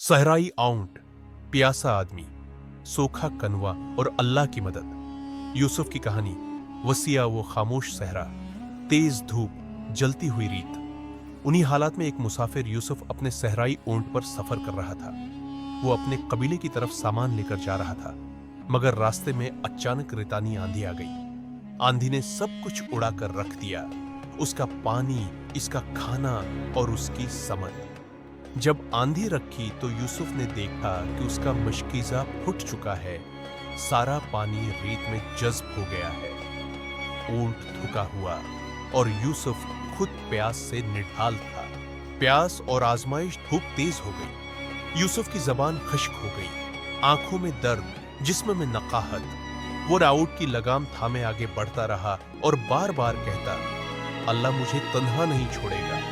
सहराई आउंट, प्यासा आदमी, सोखा कनवा और अल्लाह की मदद। यूसुफ की कहानी। वसिया वो खामोश सहरा, तेज धूप, जलती हुई रीत। उन्हीं हालात में एक मुसाफिर यूसुफ अपने सहराई ऊंट पर सफर कर रहा था। वो अपने कबीले की तरफ सामान लेकर जा रहा था, मगर रास्ते में अचानक रितानी आंधी आ गई। आंधी ने सब कुछ उड़ा कर रख दिया, उसका पानी, इसका खाना और उसकी समझ। जब आंधी रखी तो यूसुफ ने देखा कि उसका मशकीज़ा फूट चुका है, सारा पानी रेत में जज्ब हो गया है। ऊंट थका हुआ और यूसुफ खुद प्यास से निढाल था। प्यास और आजमाइश धूप तेज हो गई। यूसुफ की जबान खुश्क हो गई, आंखों में दर्द, जिस्म में नकाहत। वो राउट की लगाम थामे आगे बढ़ता रहा और बार बार कहता, अल्लाह मुझे तन्हा नहीं छोड़ेगा।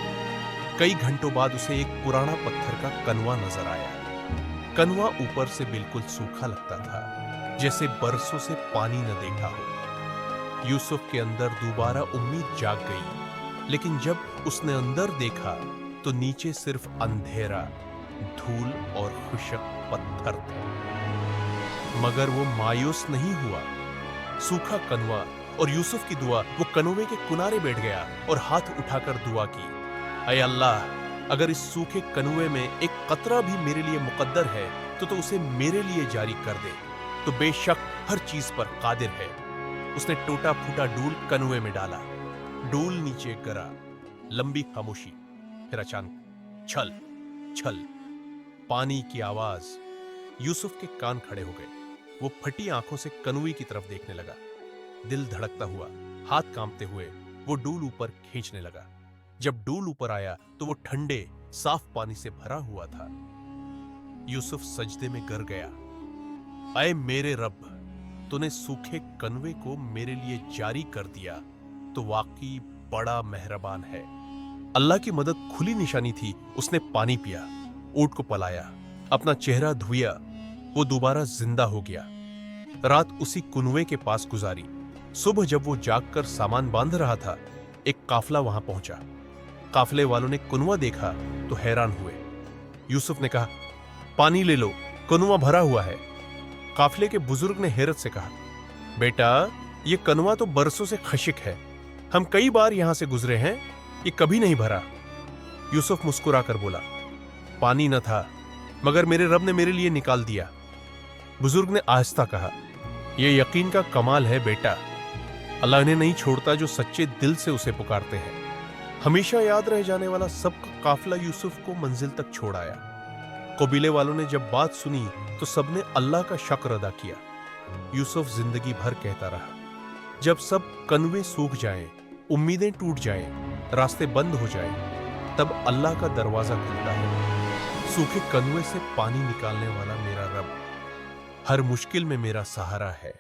कई घंटों बाद उसे एक पुराना पत्थर का कनवा नजर आया। कनवा ऊपर से बिल्कुल सूखा लगता था, जैसे बरसों से पानी न देखा हो। यूसुफ के अंदर दोबारा उम्मीद जाग गई, लेकिन जब उसने अंदर देखा तो नीचे सिर्फ अंधेरा, धूल और खुशक पत्थर थे। मगर वो मायूस नहीं हुआ। सूखा कनवा और यूसुफ की दुआ। वो कनवे के किनारे बैठ गया और हाथ उठाकर दुआ की, ऐ अल्लाह, अगर इस सूखे कनवे में एक कतरा भी मेरे लिए मुकद्दर है तो उसे मेरे लिए जारी कर दे। तो बेशक हर चीज पर कादिर है। उसने टूटा फूटा डूल कनवे में डाला। डूल नीचे गिरा। लंबी खामोशी, फिर अचानक छल छल, पानी की आवाज। यूसुफ के कान खड़े हो गए। वो फटी आंखों से कनवे की तरफ देखने लगा। दिल धड़कता हुआ, हाथ कांपते हुए वो डूल ऊपर खींचने लगा। जब डूल ऊपर आया तो वो ठंडे साफ पानी से भरा हुआ था। यूसुफ सजदे में गिर गया। ऐ मेरे रब, तूने सूखे कनवे को मेरे लिए जारी कर दिया तो वाकई बड़ा मेहरबान है। अल्लाह की मदद खुली निशानी थी। उसने पानी पिया, ऊंट को पलाया, अपना चेहरा धुया। वो दोबारा जिंदा हो गया। रात उसी कुनवे के पास गुजारी। सुबह जब वो जागकर सामान बांध रहा था, एक काफला वहां पहुंचा। काफले वालों ने कुनवा देखा तो हैरान हुए। यूसुफ ने कहा, पानी ले लो, कुनवा भरा हुआ है। काफले के बुजुर्ग ने हैरत से कहा, बेटा, ये कनवा तो बरसों से खशिक है। हम कई बार यहां से गुजरे हैं, ये कभी नहीं भरा। यूसुफ मुस्कुराकर बोला, पानी न था, मगर मेरे रब ने मेरे लिए निकाल दिया। बुजुर्ग ने आहिस्ता कहा, यह यकीन का कमाल है बेटा। अल्लाह इन्हें नहीं छोड़ता जो सच्चे दिल से उसे पुकारते हैं। हमेशा याद रह जाने वाला सबका काफिला यूसुफ को मंजिल तक छोड़ आया। कबीले वालों ने जब बात सुनी तो सबने अल्लाह का शुक्र अदा किया। यूसुफ जिंदगी भर कहता रहा, जब सब कनवे सूख जाएं, उम्मीदें टूट जाएं, रास्ते बंद हो जाएं, तब अल्लाह का दरवाजा खुलता है। सूखे कनवे से पानी निकालने वाला मेरा रब हर मुश्किल में मेरा सहारा है।